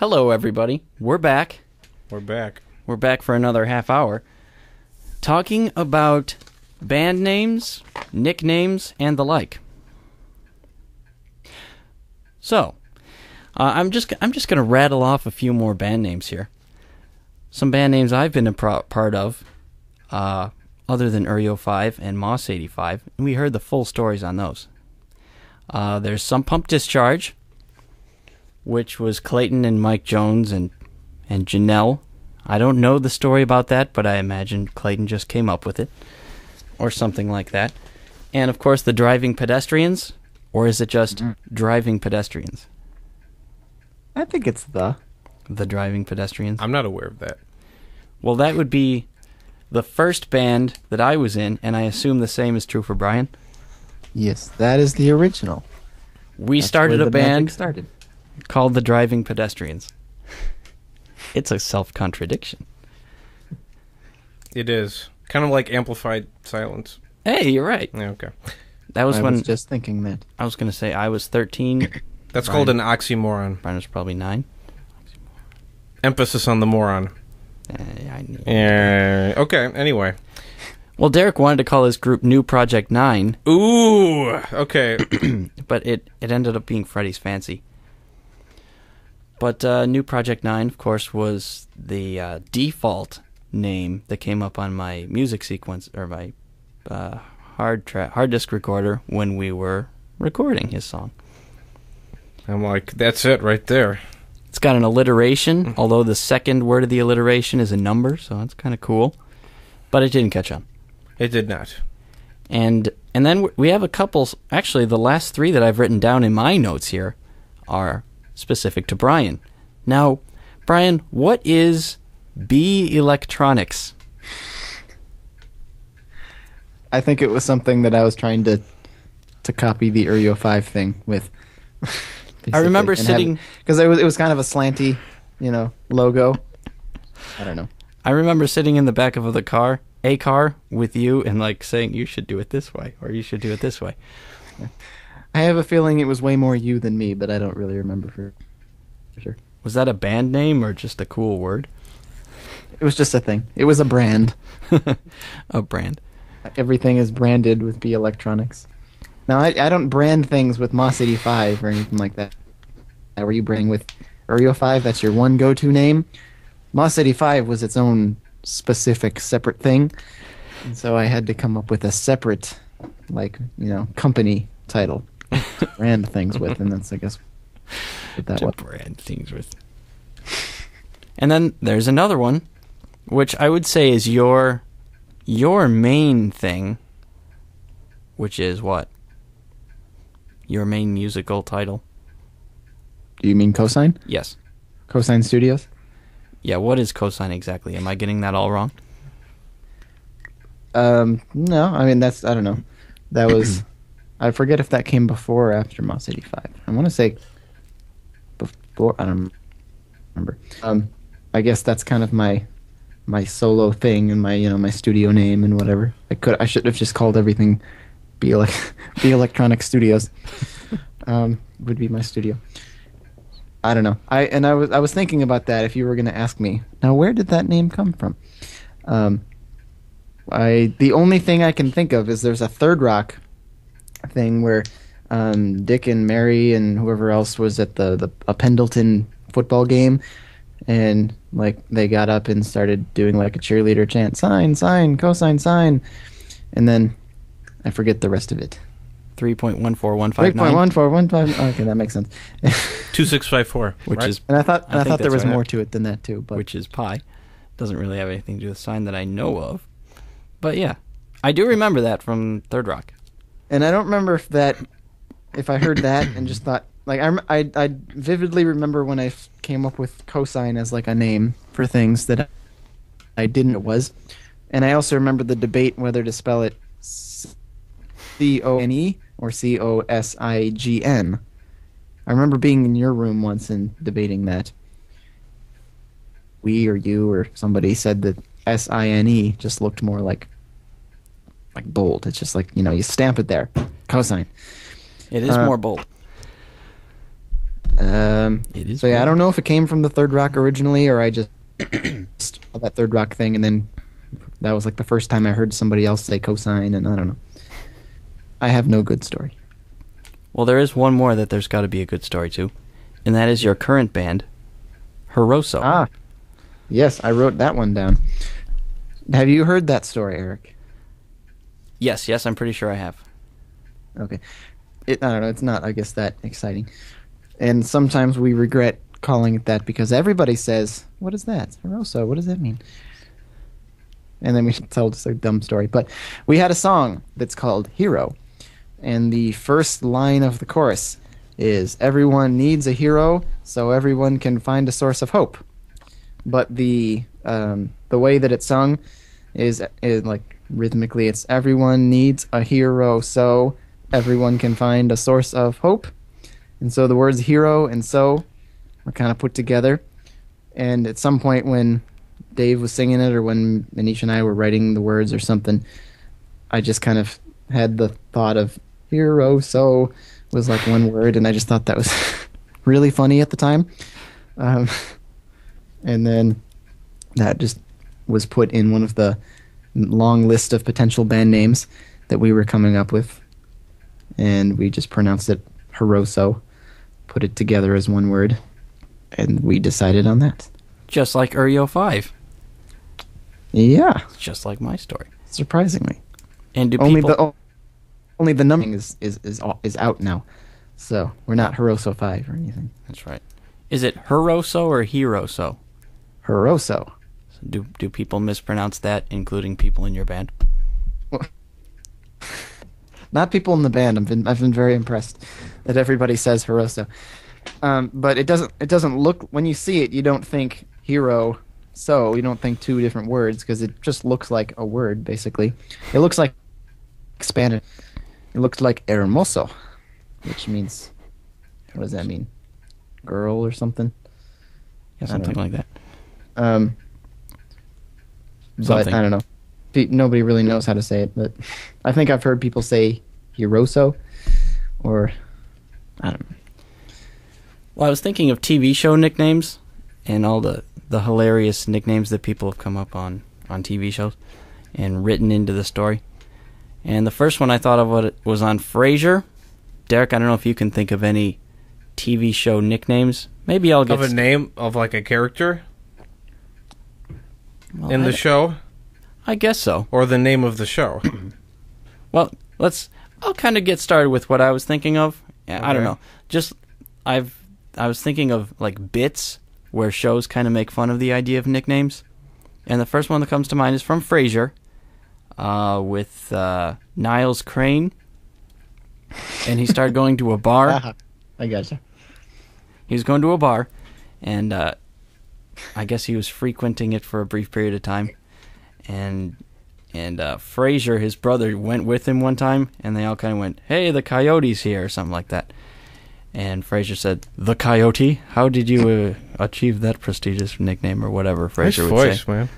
Hello, everybody. We're back. We're back. We're back for another half hour. Talking about band names, nicknames, and the like. So, I'm just going to rattle off a few more band names here. Some band names I've been a part of, other than eryo5 and Moss 85, and we heard the full stories on those. There's Some Pump Discharge, which was Clayton and Mike Jones and Janelle. I don't know the story about that, but I imagine Clayton just came up with it, or something like that. And, of course, the Driving Pedestrians, or is it just Driving Pedestrians? I think it's the Driving Pedestrians. I'm not aware of that. Well, that would be the first band that I was in, and I assume the same is true for Brian. Yes, that is the original. That's started a band started. called the Driving Pedestrians. It's a self-contradiction. It is. Kind of like amplified silence. Hey, you're right. Yeah, okay. That was I when was just thinking that. I was going to say I was 13. That's called an oxymoron. Brian was probably 9. Emphasis on the moron. I knew. Okay, anyway. Well, Derek wanted to call his group New Project 9. Ooh, okay. But it ended up being Freddy's Fancy. But New Project 9, of course, was the default name that came up on my music sequence, or my hard disk recorder when we were recording his song. I'm like, that's it right there. It's got an alliteration, although the second word of the alliteration is a number, so that's kind of cool. But it didn't catch on. It did not. And then we have a couple. Actually, the last 3 that I've written down in my notes here are specific to Brian. Now, Brian, what is B Electronics? I think it was something that I was trying to copy the eryo5 thing with. I remember sitting because it was kind of a slanty, logo. I don't know. I remember sitting in the back of a car with you and like saying you should do it this way or you should do it this way. I have a feeling it was way more you than me, but I don't really remember for sure. Was that a band name or just a cool word? It was just a thing. It was a brand. A brand. Everything is branded with B Electronics. Now, I don't brand things with Moss 85 or anything like that. Now, were you branding with eryo5? That's your one go-to name. Moss 85 was its own specific, separate thing. And so I had to come up with a separate, company title to brand things with. And that's, I guess, what that was. Brand things with. And then there's another one, which I would say is your main thing, which is what? Your main musical title? Do you mean Cosine? Yes. Cosine Studios? Yeah, what is Cosine exactly? Am I getting that all wrong? No, I mean, I don't know. That was, I forget if that came before or after Moss 85. I want to say before, I don't remember. I guess that's kind of my solo thing and my studio name and whatever. I should have just called everything B Electronic Studios. Would be my studio. I don't know. I was thinking about that if you were going to ask me. Now, where did that name come from? The only thing I can think of is there's a Third Rock thing where Dick and Mary and whoever else was at a Pendleton football game, and they got up and started doing a cheerleader chant, sign, cosine, sign, and then I forget the rest of it. 3.14159. 3.1415. Okay, that makes sense. 2654, which right? is, and I thought there was right. more to it than that too. But which is pi. Doesn't really have anything to do with sign that I know of. But yeah, I do remember that from Third Rock. And I don't remember if I heard that and just thought I vividly remember when I came up with cosine as a name for things that I didn't know it was, and I also remember the debate whether to spell it C-O-N-E or C-O-S-I-G-N. I remember being in your room once and debating that. We or you or somebody said that S-I-N-E just looked more like bold. It's just you stamp it there. Cosine. It is more bold. It is So yeah, I weird. don't know if it came from the Third Rock originally, or I just saw that Third Rock thing, and then that was like the first time I heard somebody else say cosine, and I don't know. I have no good story. Well, there is one more that there's got to be a good story to, and that is your current band, Hiroso. Ah, yes, I wrote that one down. Have you heard that story, Eric? Yes, I'm pretty sure I have. Okay. I don't know, it's not, I guess, that exciting. And sometimes we regret calling it that because everybody says, what is that? Hiroso, what does that mean? And then we tell just a dumb story. But we had a song that's called Hero. And the first line of the chorus is, everyone needs a hero so everyone can find a source of hope. But the way that it's sung is like rhythmically, it's everyone needs a hero so everyone can find a source of hope. And so the words hero and so were kind of put together. And at some point when Dave was singing it, or when Manish and I were writing the words or something, I just kind of had the thought of hero so was like one word, and I just thought that was really funny at the time. And then that just was put in one of the long list of potential band names that we were coming up with, and we just pronounced it Hiroso, put it together as one word, and we decided on that. Just like eryo5. Yeah, Just like my story. surprisingly. And do Only people... only the numbering is out now, so we're not Hiroso 5 or anything. That's right. Is it Hiroso or Hiroso? Hiroso. So do people mispronounce that, including people in your band? Not people in the band. I've been very impressed that everybody says Hiroso. But it doesn't look, when you see it, you don't think hero. So you don't think two different words, because it just looks like a word basically. It looks like Spanish. It looks like hermoso, which means, what does that mean? Girl or something? Yeah, I don't something know. like that. But Something. I don't know. Nobody really knows how to say it, but I think I've heard people say Hiroso, or I don't know. Well, I was thinking of TV show nicknames and all the hilarious nicknames that people have come up on TV shows and written into the story. And the first one I thought of was on Frasier. Derek, I don't know if you can think of any TV show nicknames. Maybe I'll get... Of a name of like a character Well, in the show? I guess so. Or the name of the show? Well, I'll kind of get started with what I was thinking of. Yeah, I don't Okay. know. Just, I was thinking of like bits where shows kind of make fun of the idea of nicknames. And the first one that comes to mind is from Frasier, with Niles Crane. And he started going to a bar. I gotcha. He was going to a bar, and I guess he was frequenting it for a brief period of time. And Frasier, his brother, went with him one time, and they all kind of went, "Hey, the Coyote's here," or something like that. And Frasier said, "The Coyote? How did you achieve that prestigious nickname?" or whatever Nice Frasier would voice, say. man.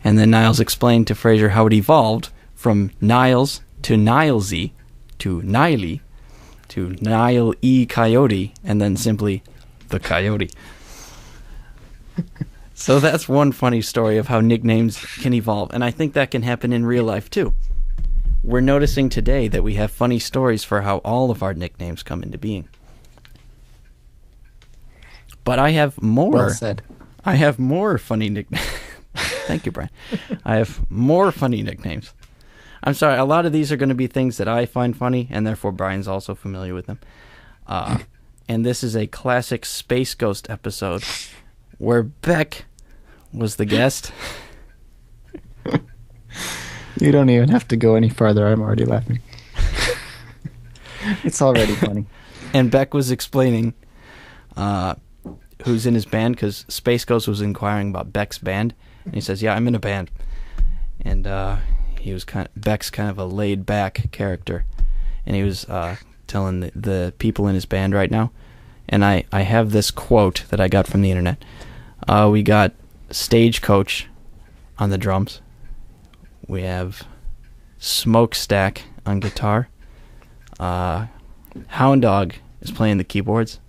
And then Niles explained to Frasier how it evolved from Niles to Nilesy to Niley to Nile E. Coyote, and then simply the Coyote. So that's one funny story of how nicknames can evolve, and I think that can happen in real life too. We're noticing today that we have funny stories for how all of our nicknames come into being. But I have more. Well said. I have more funny nicknames. Thank you, Brian. I have more funny nicknames. I'm sorry, a lot of these are going to be things that I find funny, and therefore Brian's also familiar with them. And this is a classic Space Ghost episode where Beck was the guest. You don't even have to go any farther. I'm already laughing. It's already funny. And Beck was explaining who's in his band, because Space Ghost was inquiring about Beck's band. And he says, "Yeah, I'm in a band." And Beck's kind of a laid-back character. And he was telling the people in his band right now. And I have this quote that I got from the internet. We got Stagecoach on the drums. We have Smokestack on guitar. Hound Dog is playing the keyboards,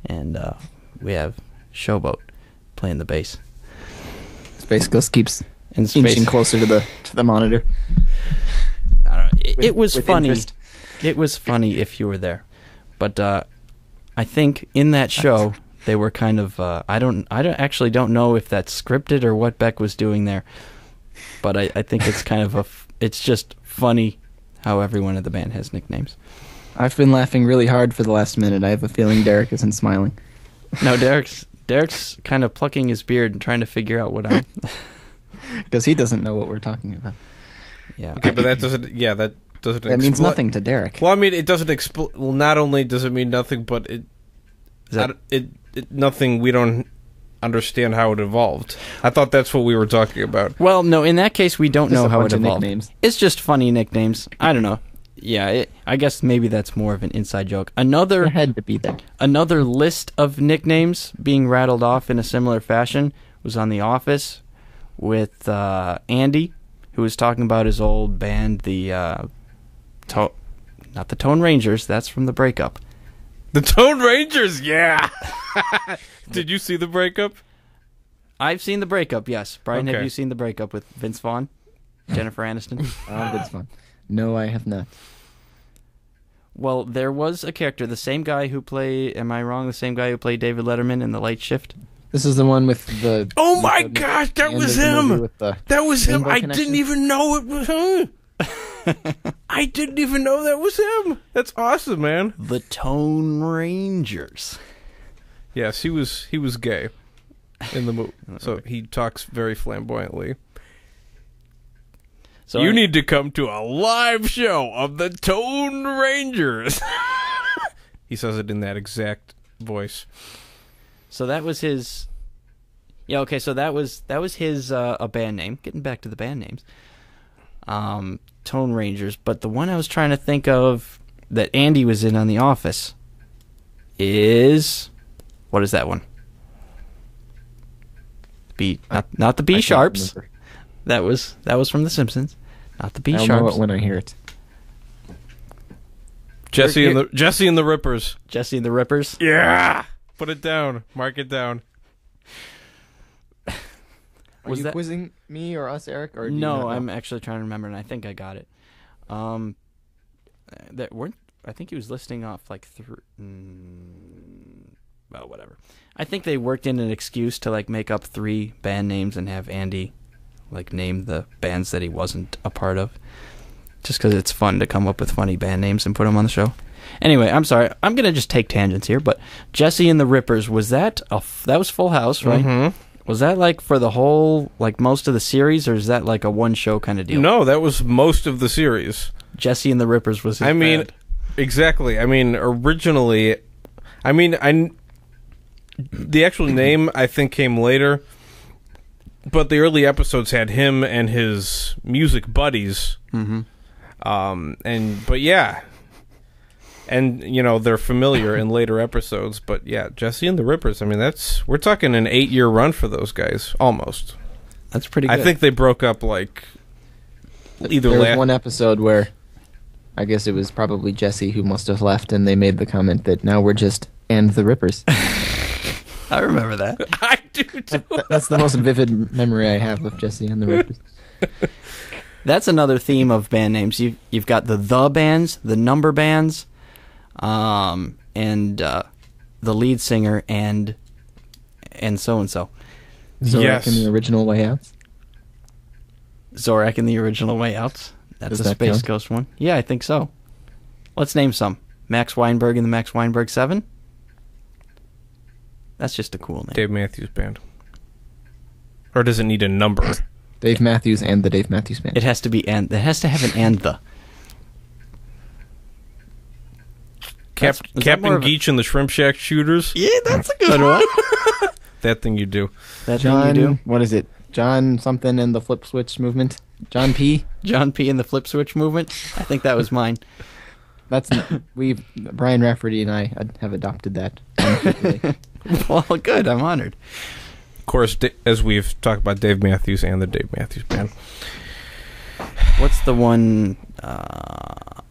and we have Showboat playing the bass. Space Ghost keeps And inching closer to the monitor. I don't know. It was with funny. interest. It was funny if you were there, but I think in that show they were kind of. I don't know if that's scripted or what Beck was doing there, but I think it's kind of it's just funny how everyone in the band has nicknames. I've been laughing really hard for the last minute. I have a feeling Derek isn't smiling. No, Derek's kind of plucking his beard and trying to figure out what I'm. Because he doesn't know what we're talking about. Yeah. Okay, but that doesn't. Yeah, that doesn't. That means nothing to Derek. Well, I mean, it doesn't Well, not only does it mean nothing, but nothing. We don't understand how it evolved. I thought that's what we were talking about. Well, no, in that case, we don't Just know a how it bunch of evolved. nicknames. It's just funny nicknames. I don't know. Yeah, I guess maybe that's more of an inside joke. It had to be there. Another list of nicknames being rattled off in a similar fashion was on The Office with Andy, who was talking about his old band, not the Tone Rangers, that's from the breakup. The Tone Rangers, yeah. Did you see the breakup? I've seen the breakup, yes. Brian, Okay. have you seen the breakup with Vince Vaughn, Jennifer Aniston? That's fun. No, I have not. Well, there was a character, the same guy who played, am I wrong, the same guy who played David Letterman in The Late Shift? This is the one with the... Oh my gosh, that was him! That was him! rainbow I connection? didn't even know it was him! I didn't even know that was him! That's awesome, man. The Tone Rangers. Yes, he was gay in the movie, so he talks very flamboyantly. So You need to come to a live show of the Tone Rangers. He says it in that exact voice. So that was his. Yeah, okay. So that was his a band name. Getting back to the band names, Tone Rangers. But the one I was trying to think of that Andy was in on The Office is, what is that one? Not the B Sharps. That was from The Simpsons. Not the B I'll Sharps. know it when I hear it. Jesse and the Rippers. Jesse and the Rippers. Yeah. Put it down. Mark it down. Are Was you that- quizzing me or us, Eric? Or do you not No, know? I'm actually trying to remember, and I think I got it. That weren't. I think he was listing off like well, whatever. I think they worked in an excuse to like make up 3 band names and have Andy like name the bands that he wasn't a part of, just because it's fun to come up with funny band names and put them on the show. Anyway, I'm sorry. I'm gonna just take tangents here, but Jesse and the Rippers, was that that was Full House, right? Mm-hmm. Was that like for the whole, like most of the series, or is that like a one show kind of deal? No, that was most of the series. Jesse and the Rippers was his band. Exactly. I mean, originally, the actual name I think came later, but the early episodes had him and his music buddies. Mm-hmm. But yeah, and you know they're familiar in later episodes. But yeah, Jesse and the Rippers. I mean, we're talking an 8-year run for those guys, almost. That's pretty good. I think they broke up like either There was one episode where I guess it was probably Jesse who must have left, and they made the comment that now we're just and the Rippers. I remember that. I do too. That's the most vivid memory I have of Jesse and the Rippers. That's another theme of band names. You've got the bands, the number bands, and the lead singer and so and so. Zorak Yes. in the original Way Outs. Zorak in the original Way Outs. That's Does a that Space count? Ghost one. Yeah, I think so. Let's name some. Max Weinberg and the Max Weinberg 7. That's just a cool name. Dave Matthews Band. Or does it need a number? Dave Matthews and the Dave Matthews Band. It has to be and. It has to have an and the. Is that Captain more of a- Geach and the Shrimp Shack Shooters. Yeah, that's a good one. That thing you do. That John, thing you do. what is it? John something and the Flip Switch Movement. John P. John P. and the Flip Switch Movement. I think that was mine. That's Brian Rafferty and I have adopted that. Well, good. I'm honored. Of course, as we've talked about Dave Matthews and the Dave Matthews Band. What's the one? I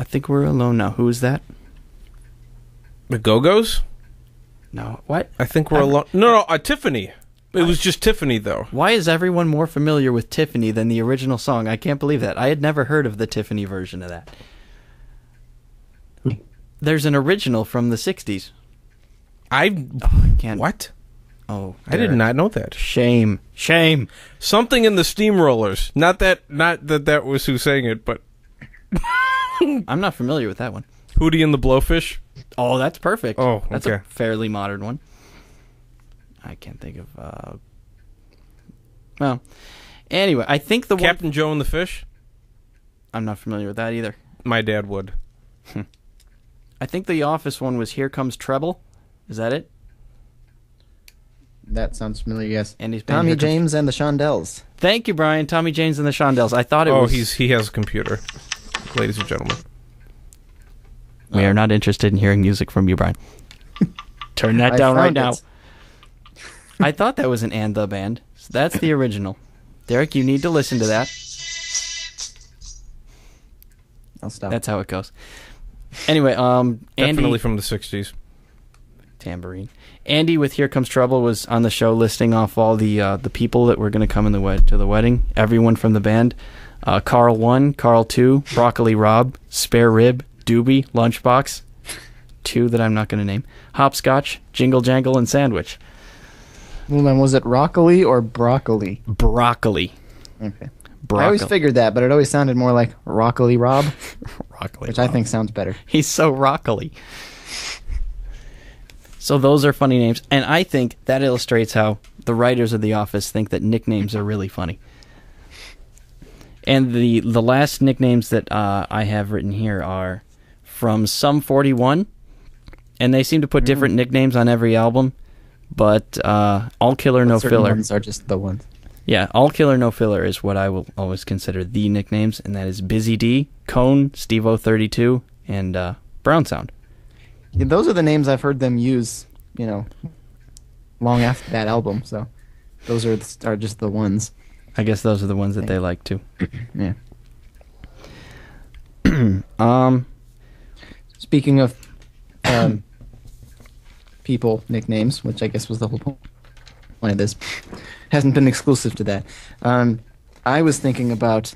think we're alone now. Who is that? The Go-Go's? No, what? I think we're alone. No, Tiffany. It was just Tiffany, though. Why is everyone more familiar with Tiffany than the original song? I can't believe that. I had never heard of the Tiffany version of that. There's an original from the 60s. I can't. What? Oh, I did not know that. Shame. Something in the Steamrollers. Not that that was who sang it, but I'm not familiar with that one. Hootie and the Blowfish. Oh, that's perfect. Oh, that's okay. a fairly modern one. I can't think of. Well, anyway, I think the Captain Joe and the Fish. I'm not familiar with that either. My dad would. I think the Office one was "Here Comes Treble." Is that it? That sounds familiar. Yes. Andy's band, Tommy Here Comes- James and the Shondells. Thank you, Brian. Tommy James and the Shondells. I thought it was. He has a computer, ladies and gentlemen. We are not interested in hearing music from you, Brian. Turn that down right now. I thought that was an And the Band. So that's the original. Derek, you need to listen to that. I'll stop. That's how it goes. Anyway, Andy... Definitely from the 60s. Tambourine. Andy with Here Comes Trouble was on the show listing off all the people that were going to come in to the wedding. Everyone from the band. Carl 1, Carl 2, Broccoli Rob, Spare Rib, Doobie, Lunchbox. 2 that I'm not going to name. Hopscotch, Jingle Jangle, and Sandwich. Well, then, was it Roccoli or Broccoli? Broccoli. Okay. Broccoli. I always figured that, but it always sounded more like Roccoli Rob, Broccoli which Rob. I think sounds better. He's so rockily. So those are funny names, and I think that illustrates how the writers of The Office think that nicknames are really funny. And the last nicknames that I have written here are from Sum 41, and they seem to put different nicknames on every album, but All Killer No Certain Filler. ones are just the ones. Yeah, All Killer No Filler is what I will always consider the nicknames, and that is Busy D, Cone, Steve-O32, and Brown Sound. Yeah, those are the names I've heard them use, long after that album. So those are just the ones. I guess those are the ones that they like too. Yeah. Um, Speaking of people nicknames, which I guess was the whole point of this, hasn't been exclusive to that. I was thinking about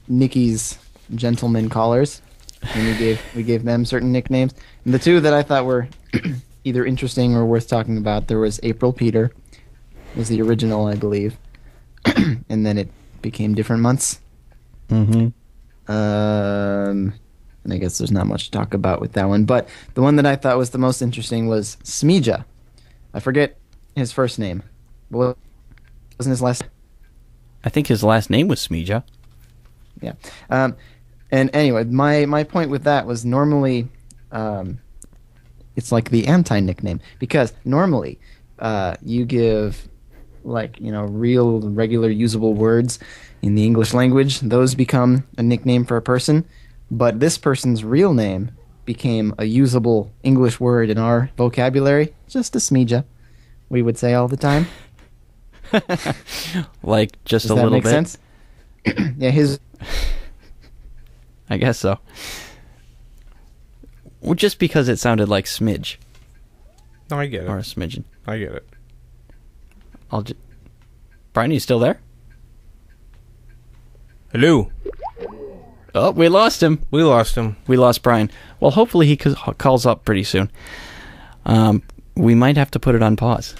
Nikki's gentleman callers, and we gave them certain nicknames. And the 2 that I thought were either interesting or worth talking about, there was April Peter, was the original, I believe, and then it became different months. mm-hmm. And I guess there's not much to talk about with that one. But the one that I thought was the most interesting was Smija. I forget his first name. What wasn't his last? I think his last name was Smija. Yeah. And anyway, my point with that was normally it's like the anti-nickname, because normally you give real regular usable words in the English language. Those become a nickname for a person, but this person's real name became a usable English word in our vocabulary. Just a Smija, we would say all the time. Like just Does a that little make bit. sense? Yeah, his. I guess so. Well, just because it sounded like smidge No, I get it. or a smidgen. I get it. Brian, you still there? Hello. Oh, we lost him. We lost him. We lost Brian. Well, hopefully he calls up pretty soon. We might have to put it on pause.